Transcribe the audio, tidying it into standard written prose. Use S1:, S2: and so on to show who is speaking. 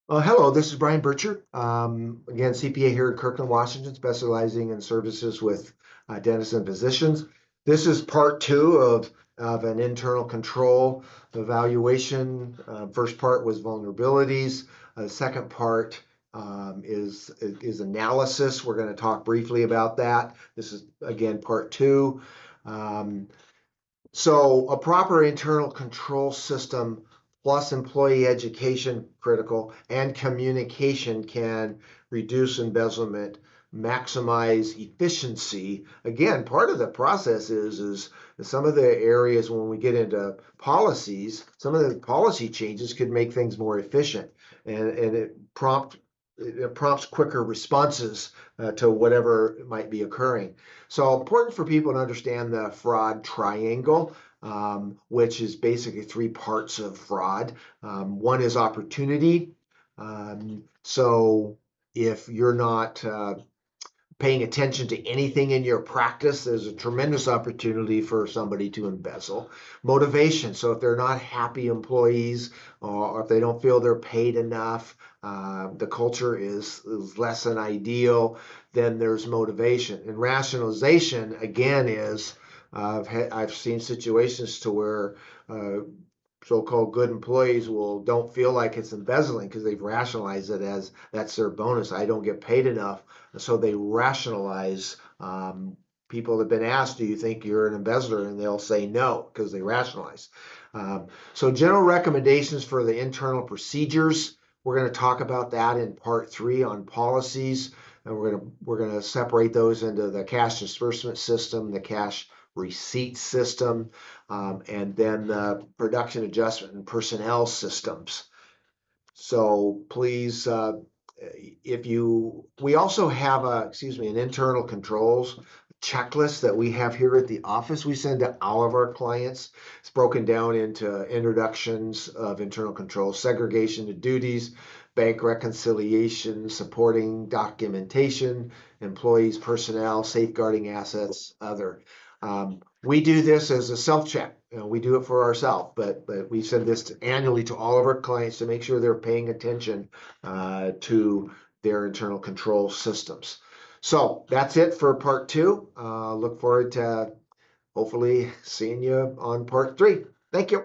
S1: Hello, this is Brian Bircher. Again, CPA here in Kirkland, Washington, specializing in services with dentists and physicians. This is part two of an internal control evaluation. First part was vulnerabilities. Second part is analysis. We're going to talk briefly about that. This is, again, part two. Um, so a proper internal control system plus employee education critical and communication can reduce embezzlement, maximize efficiency. Again, part of the process is some of the areas when we get into policies, some of the policy changes could make things more efficient and it prompts quicker responses to whatever might be occurring. So important for people to understand the fraud triangle, which is basically three parts of fraud. One is opportunity. So if you're not paying attention to anything in your practice, there's a tremendous opportunity for somebody to embezzle. Motivation. So if they're not happy employees or if they don't feel they're paid enough, the culture is less than ideal, then there's motivation. And rationalization, again, is I've seen situations to where so-called good employees don't feel like it's embezzling because they've rationalized it as that's their bonus. I don't get paid enough, so they rationalize. People have been asked, "Do you think you're an embezzler?" and they'll say no because they rationalize. So general recommendations for the internal procedures. We're going to talk about that in part three on policies, and we're going to separate those into the cash disbursement system, the cash receipt system, and then the production adjustment and personnel systems. So please, we also have an internal controls checklist that we have here at the office. We send to all of our clients. It's broken down into introductions of internal controls, segregation of duties, bank reconciliation, supporting documentation, employees, personnel, safeguarding assets, other. We do this as a self-check. We do it for ourselves, but we send this annually to all of our clients to make sure they're paying attention to their internal control systems. So that's it for part two. Look forward to hopefully seeing you on part three. Thank you.